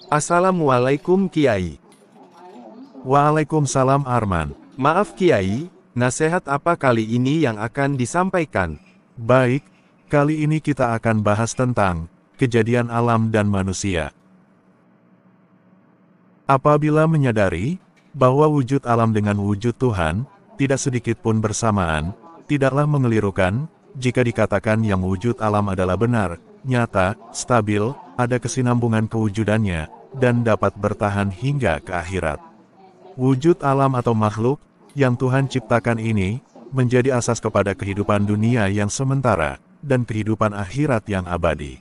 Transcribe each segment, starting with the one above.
Assalamualaikum Kiai. Waalaikumsalam Arman. Maaf Kiai, nasihat apa kali ini yang akan disampaikan? Baik, kali ini kita akan bahas tentang kejadian alam dan manusia. Apabila menyadari bahwa wujud alam dengan wujud Tuhan tidak sedikit pun bersamaan, tidaklah mengelirukan jika dikatakan yang wujud alam adalah benar, nyata, stabil, ada kesinambungan kewujudannya, dan dapat bertahan hingga ke akhirat. Wujud alam atau makhluk yang Tuhan ciptakan ini menjadi asas kepada kehidupan dunia yang sementara dan kehidupan akhirat yang abadi.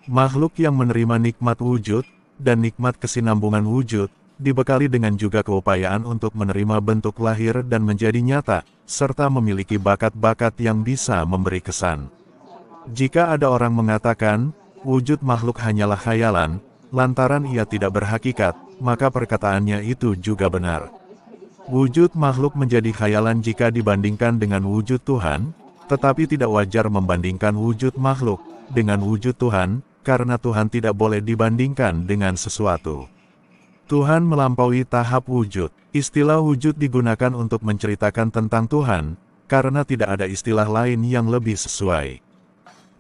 Makhluk yang menerima nikmat wujud dan nikmat kesinambungan wujud dibekali dengan juga keupayaan untuk menerima bentuk lahir dan menjadi nyata, serta memiliki bakat-bakat yang bisa memberi kesan. Jika ada orang mengatakan, wujud makhluk hanyalah khayalan, lantaran ia tidak berhakikat, maka perkataannya itu juga benar. Wujud makhluk menjadi khayalan jika dibandingkan dengan wujud Tuhan, tetapi tidak wajar membandingkan wujud makhluk dengan wujud Tuhan, karena Tuhan tidak boleh dibandingkan dengan sesuatu. Tuhan melampaui tahap wujud. Istilah wujud digunakan untuk menceritakan tentang Tuhan, karena tidak ada istilah lain yang lebih sesuai.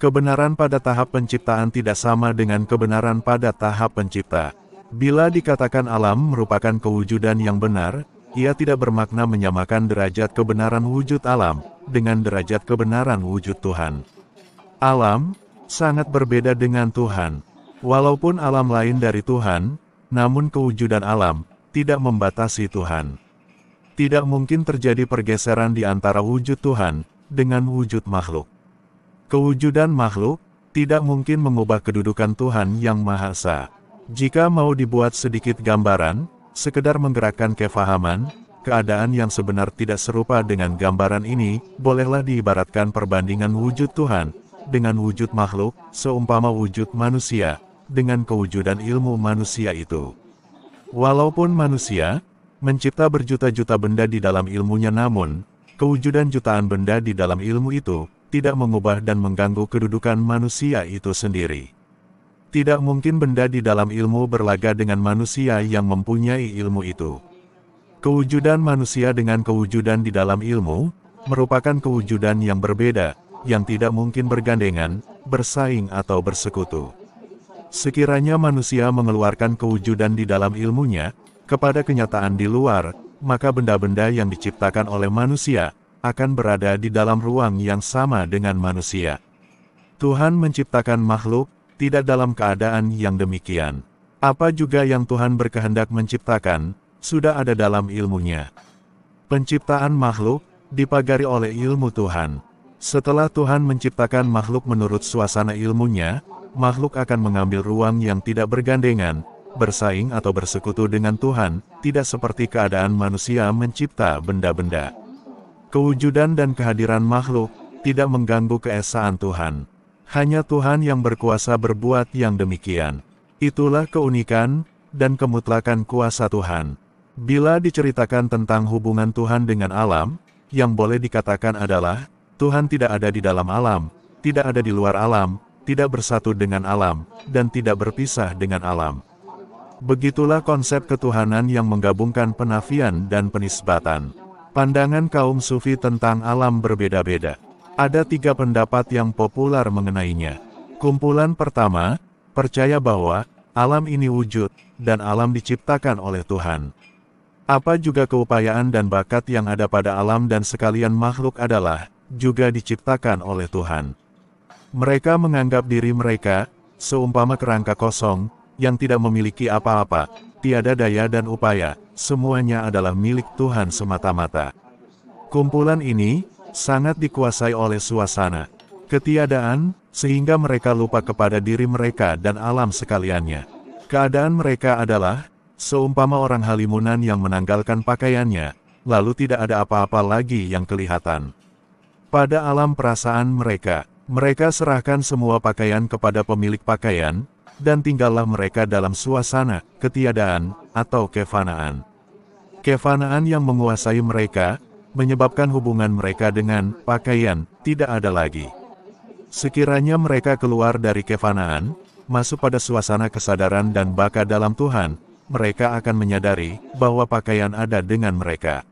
Kebenaran pada tahap penciptaan tidak sama dengan kebenaran pada tahap pencipta. Bila dikatakan alam merupakan kewujudan yang benar, ia tidak bermakna menyamakan derajat kebenaran wujud alam dengan derajat kebenaran wujud Tuhan. Alam sangat berbeda dengan Tuhan. Walaupun alam lain dari Tuhan, namun kewujudan alam tidak membatasi Tuhan. Tidak mungkin terjadi pergeseran di antara wujud Tuhan dengan wujud makhluk. Kewujudan makhluk tidak mungkin mengubah kedudukan Tuhan yang Maha Esa. Jika mau dibuat sedikit gambaran, sekedar menggerakkan kefahaman, keadaan yang sebenar tidak serupa dengan gambaran ini, bolehlah diibaratkan perbandingan wujud Tuhan dengan wujud makhluk, seumpama wujud manusia dengan kewujudan ilmu manusia itu. Walaupun manusia mencipta berjuta-juta benda di dalam ilmunya, namun kewujudan jutaan benda di dalam ilmu itu tidak mengubah dan mengganggu kedudukan manusia itu sendiri. Tidak mungkin benda di dalam ilmu berlaga dengan manusia yang mempunyai ilmu itu. Kewujudan manusia dengan kewujudan di dalam ilmu merupakan kewujudan yang berbeda, yang tidak mungkin bergandengan, bersaing atau bersekutu. Sekiranya manusia mengeluarkan kewujudan di dalam ilmunya kepada kenyataan di luar, maka benda-benda yang diciptakan oleh manusia akan berada di dalam ruang yang sama dengan manusia. Tuhan menciptakan makhluk tidak dalam keadaan yang demikian. Apa juga yang Tuhan berkehendak menciptakan, sudah ada dalam ilmunya. Penciptaan makhluk dipagari oleh ilmu Tuhan. Setelah Tuhan menciptakan makhluk menurut suasana ilmunya, makhluk akan mengambil ruang yang tidak bergandengan, bersaing atau bersekutu dengan Tuhan, tidak seperti keadaan manusia mencipta benda-benda. Kewujudan dan kehadiran makhluk tidak mengganggu keesaan Tuhan. Hanya Tuhan yang berkuasa berbuat yang demikian. Itulah keunikan dan kemutlakan kuasa Tuhan. Bila diceritakan tentang hubungan Tuhan dengan alam, yang boleh dikatakan adalah, Tuhan tidak ada di dalam alam, tidak ada di luar alam, tidak bersatu dengan alam, dan tidak berpisah dengan alam. Begitulah konsep ketuhanan yang menggabungkan penafian dan penisbatan. Pandangan kaum sufi tentang alam berbeda-beda. Ada 3 pendapat yang populer mengenainya. Kumpulan pertama, percaya bahwa alam ini wujud, dan alam diciptakan oleh Tuhan. Apa juga keupayaan dan bakat yang ada pada alam dan sekalian makhluk adalah juga diciptakan oleh Tuhan. Mereka menganggap diri mereka seumpama kerangka kosong yang tidak memiliki apa-apa, tiada daya dan upaya, semuanya adalah milik Tuhan semata-mata. Kumpulan ini sangat dikuasai oleh suasana ketiadaan, sehingga mereka lupa kepada diri mereka dan alam sekaliannya. Keadaan mereka adalah seumpama orang halimunan yang menanggalkan pakaiannya, lalu tidak ada apa-apa lagi yang kelihatan. Pada alam perasaan mereka, mereka serahkan semua pakaian kepada pemilik pakaian, dan tinggallah mereka dalam suasana ketiadaan atau kefanaan. Kefanaan yang menguasai mereka, menyebabkan hubungan mereka dengan pakaian tidak ada lagi. Sekiranya mereka keluar dari kefanaan, masuk pada suasana kesadaran dan baka dalam Tuhan, mereka akan menyadari bahwa pakaian ada dengan mereka.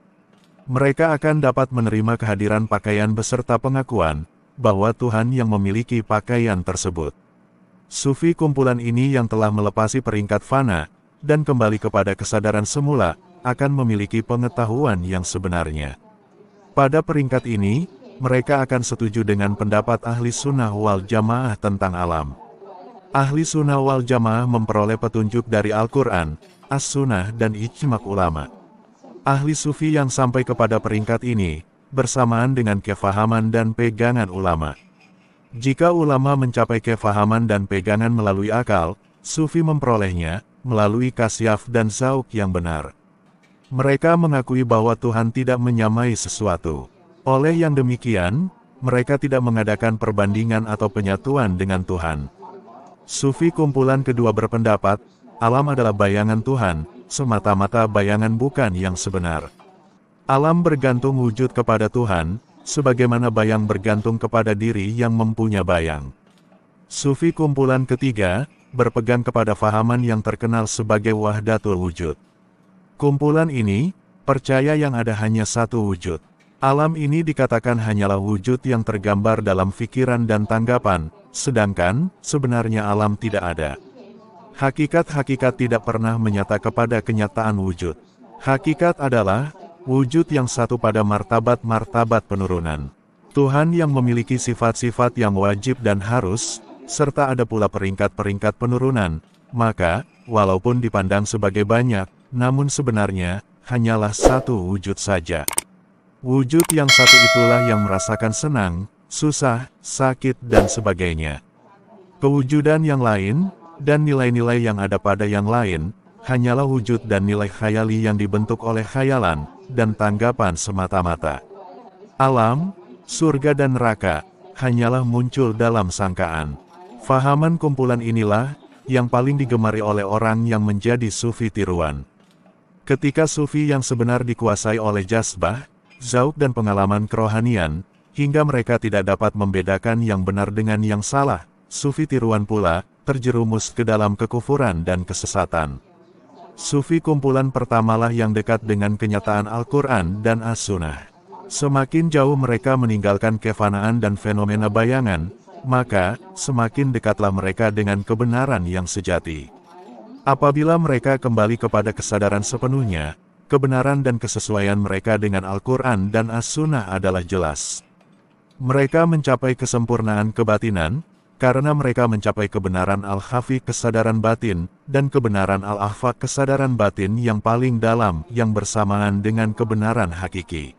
Mereka akan dapat menerima kehadiran pakaian beserta pengakuan bahwa Tuhan yang memiliki pakaian tersebut. Sufi kumpulan ini yang telah melepasi peringkat fana dan kembali kepada kesadaran semula akan memiliki pengetahuan yang sebenarnya. Pada peringkat ini, mereka akan setuju dengan pendapat ahli sunnah wal jamaah tentang alam. Ahli sunnah wal jamaah memperoleh petunjuk dari Al-Quran, As-Sunnah dan ijma' ulama. Ahli sufi yang sampai kepada peringkat ini, bersamaan dengan kefahaman dan pegangan ulama. Jika ulama mencapai kefahaman dan pegangan melalui akal, sufi memperolehnya melalui kasyaf dan zauk yang benar. Mereka mengakui bahwa Tuhan tidak menyamai sesuatu. Oleh yang demikian, mereka tidak mengadakan perbandingan atau penyatuan dengan Tuhan. Sufi kumpulan kedua berpendapat, alam adalah bayangan Tuhan, semata-mata bayangan bukan yang sebenar. Alam bergantung wujud kepada Tuhan, sebagaimana bayang bergantung kepada diri yang mempunyai bayang. Sufi kumpulan ketiga, berpegang kepada fahaman yang terkenal sebagai wahdatul wujud. Kumpulan ini, percaya yang ada hanya satu wujud. Alam ini dikatakan hanyalah wujud yang tergambar dalam pikiran dan tanggapan, sedangkan, sebenarnya alam tidak ada. Hakikat-hakikat tidak pernah menyata kepada kenyataan wujud. Hakikat adalah, wujud yang satu pada martabat-martabat penurunan. Tuhan yang memiliki sifat-sifat yang wajib dan harus, serta ada pula peringkat-peringkat penurunan, maka, walaupun dipandang sebagai banyak, namun sebenarnya, hanyalah satu wujud saja. Wujud yang satu itulah yang merasakan senang, susah, sakit dan sebagainya. Kewujudan yang lain, dan nilai-nilai yang ada pada yang lain, hanyalah wujud dan nilai khayali yang dibentuk oleh khayalan, dan tanggapan semata-mata. Alam, surga dan neraka, hanyalah muncul dalam sangkaan. Fahaman kumpulan inilah, yang paling digemari oleh orang yang menjadi sufi tiruan. Ketika sufi yang sebenar dikuasai oleh jazbah, zauk dan pengalaman kerohanian, hingga mereka tidak dapat membedakan yang benar dengan yang salah, sufi tiruan pula, terjerumus ke dalam kekufuran dan kesesatan. Sufi kumpulan pertamalah yang dekat dengan kenyataan Al-Quran dan As-Sunnah. Semakin jauh mereka meninggalkan kefanaan dan fenomena bayangan, maka, semakin dekatlah mereka dengan kebenaran yang sejati. Apabila mereka kembali kepada kesadaran sepenuhnya, kebenaran dan kesesuaian mereka dengan Al-Quran dan As-Sunnah adalah jelas. Mereka mencapai kesempurnaan kebatinan, karena mereka mencapai kebenaran Al-Khafi kesadaran batin, dan kebenaran Al-Ahfaq kesadaran batin yang paling dalam yang bersamaan dengan kebenaran hakiki.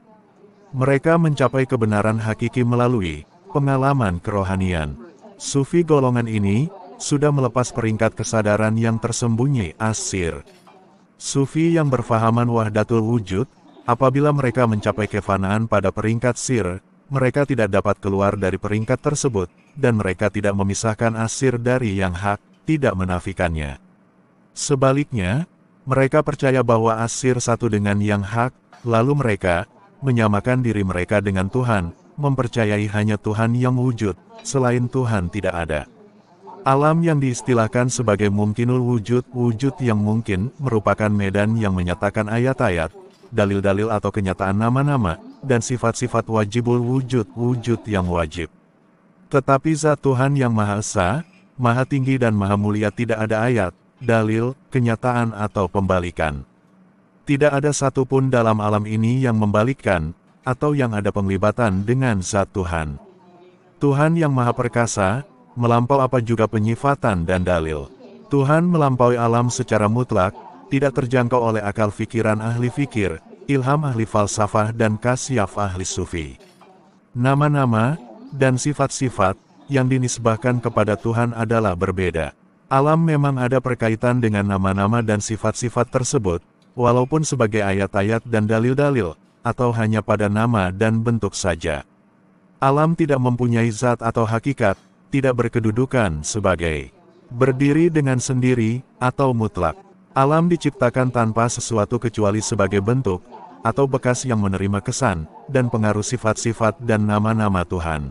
Mereka mencapai kebenaran hakiki melalui pengalaman kerohanian. Sufi golongan ini, sudah melepas peringkat kesadaran yang tersembunyi asir. Sufi yang berfahaman wahdatul wujud, apabila mereka mencapai kefanaan pada peringkat sir, mereka tidak dapat keluar dari peringkat tersebut, dan mereka tidak memisahkan asir dari yang hak, tidak menafikannya. Sebaliknya, mereka percaya bahwa asir satu dengan yang hak, lalu mereka menyamakan diri mereka dengan Tuhan, mempercayai hanya Tuhan yang wujud, selain Tuhan tidak ada. Alam yang diistilahkan sebagai mumkinul wujud, wujud yang mungkin, merupakan medan yang menyatakan ayat-ayat, dalil-dalil atau kenyataan nama-nama, dan sifat-sifat wajibul wujud, wujud yang wajib. Tetapi zat Tuhan yang Maha Esa, Maha Tinggi dan Maha Mulia tidak ada ayat, dalil, kenyataan atau pembalikan. Tidak ada satupun dalam alam ini yang membalikkan, atau yang ada penglibatan dengan zat Tuhan. Tuhan yang Maha Perkasa, melampau apa juga penyifatan dan dalil. Tuhan melampaui alam secara mutlak, tidak terjangkau oleh akal fikiran ahli fikir, ilham ahli falsafah dan kasyaf ahli sufi. Nama-nama, dan sifat-sifat, yang dinisbahkan kepada Tuhan adalah berbeda. Alam memang ada berkaitan dengan nama-nama dan sifat-sifat tersebut, walaupun sebagai ayat-ayat dan dalil-dalil, atau hanya pada nama dan bentuk saja. Alam tidak mempunyai zat atau hakikat, tidak berkedudukan sebagai berdiri dengan sendiri, atau mutlak. Alam diciptakan tanpa sesuatu kecuali sebagai bentuk, atau bekas yang menerima kesan, dan pengaruh sifat-sifat dan nama-nama Tuhan.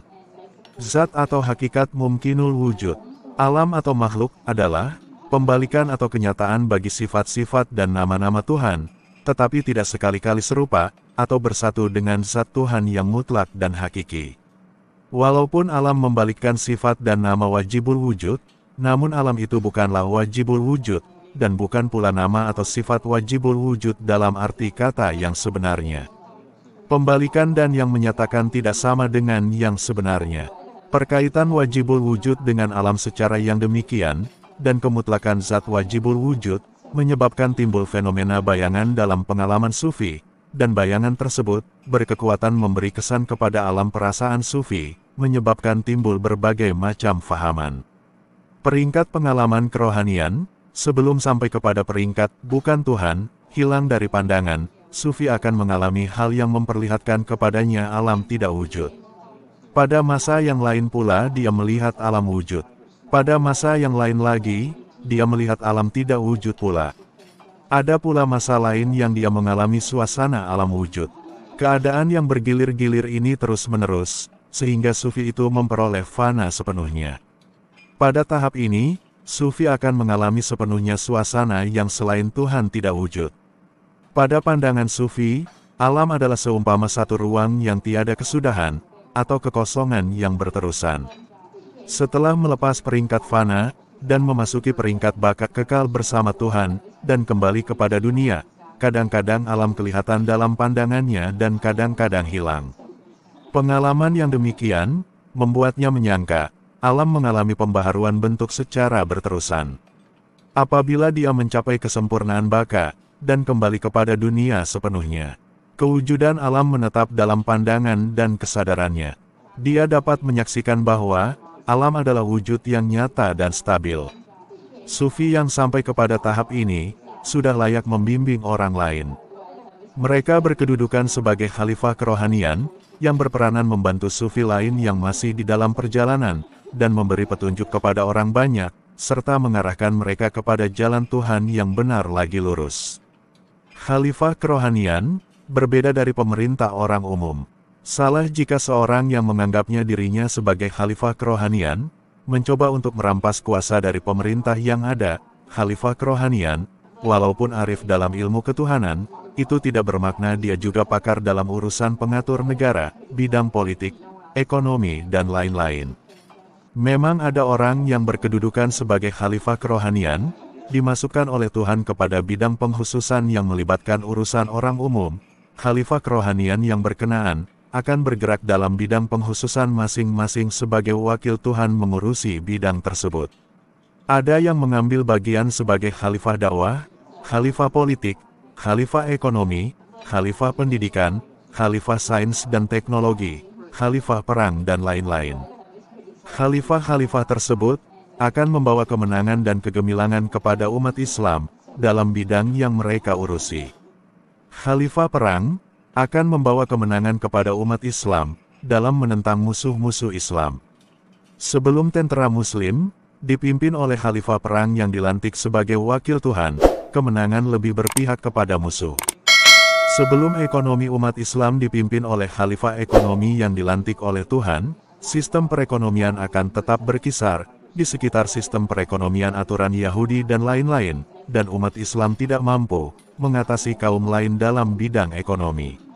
Zat atau hakikat mumkinul wujud. Alam atau makhluk adalah pembalikan atau kenyataan bagi sifat-sifat dan nama-nama Tuhan, tetapi tidak sekali-kali serupa atau bersatu dengan zat Tuhan yang mutlak dan hakiki. Walaupun alam membalikkan sifat dan nama wajibul wujud, namun alam itu bukanlah wajibul wujud, dan bukan pula nama atau sifat wajibul wujud dalam arti kata yang sebenarnya. Pembalikan dan yang menyatakan tidak sama dengan yang sebenarnya. Perkaitan wajibul wujud dengan alam secara yang demikian, dan kemutlakan zat wajibul wujud, menyebabkan timbul fenomena bayangan dalam pengalaman sufi, dan bayangan tersebut berkekuatan memberi kesan kepada alam perasaan sufi, menyebabkan timbul berbagai macam fahaman. Peringkat pengalaman kerohanian, sebelum sampai kepada peringkat bukan Tuhan, hilang dari pandangan, sufi akan mengalami hal yang memperlihatkan kepadanya alam tidak wujud. Pada masa yang lain pula dia melihat alam wujud. Pada masa yang lain lagi, dia melihat alam tidak wujud pula. Ada pula masa lain yang dia mengalami suasana alam wujud. Keadaan yang bergilir-gilir ini terus-menerus, sehingga sufi itu memperoleh fana sepenuhnya. Pada tahap ini, sufi akan mengalami sepenuhnya suasana yang selain Tuhan tidak wujud. Pada pandangan sufi, alam adalah seumpama satu ruang yang tiada kesudahan, atau kekosongan yang berterusan. Setelah melepas peringkat fana, dan memasuki peringkat baka kekal bersama Tuhan, dan kembali kepada dunia, kadang-kadang alam kelihatan dalam pandangannya dan kadang-kadang hilang. Pengalaman yang demikian, membuatnya menyangka, alam mengalami pembaharuan bentuk secara berterusan. Apabila dia mencapai kesempurnaan baka, dan kembali kepada dunia sepenuhnya, kewujudan alam menetap dalam pandangan dan kesadarannya. Dia dapat menyaksikan bahwa, alam adalah wujud yang nyata dan stabil. Sufi yang sampai kepada tahap ini, sudah layak membimbing orang lain. Mereka berkedudukan sebagai khalifah kerohanian, yang berperanan membantu sufi lain yang masih di dalam perjalanan, dan memberi petunjuk kepada orang banyak, serta mengarahkan mereka kepada jalan Tuhan yang benar lagi lurus. Khalifah kerohanian, berbeda dari pemerintah orang umum. Salah jika seorang yang menganggapnya dirinya sebagai khalifah kerohanian, mencoba untuk merampas kuasa dari pemerintah yang ada. Khalifah kerohanian, walaupun arif dalam ilmu ketuhanan, itu tidak bermakna dia juga pakar dalam urusan pengatur negara, bidang politik, ekonomi, dan lain-lain. Memang ada orang yang berkedudukan sebagai khalifah kerohanian, dimasukkan oleh Tuhan kepada bidang pengkhususan yang melibatkan urusan orang umum. Khalifah kerohanian yang berkenaan, akan bergerak dalam bidang pengkhususan masing-masing sebagai wakil Tuhan mengurusi bidang tersebut. Ada yang mengambil bagian sebagai khalifah dakwah, khalifah politik, khalifah ekonomi, khalifah pendidikan, khalifah sains dan teknologi, khalifah perang dan lain-lain. Khalifah-khalifah tersebut akan membawa kemenangan dan kegemilangan kepada umat Islam dalam bidang yang mereka urusi. Khalifah perang akan membawa kemenangan kepada umat Islam dalam menentang musuh-musuh Islam. Sebelum tentara Muslim dipimpin oleh khalifah perang yang dilantik sebagai wakil Tuhan, kemenangan lebih berpihak kepada musuh. Sebelum ekonomi umat Islam dipimpin oleh khalifah ekonomi yang dilantik oleh Tuhan, sistem perekonomian akan tetap berkisar di sekitar sistem perekonomian aturan Yahudi dan lain-lain, dan umat Islam tidak mampu mengatasi kaum lain dalam bidang ekonomi.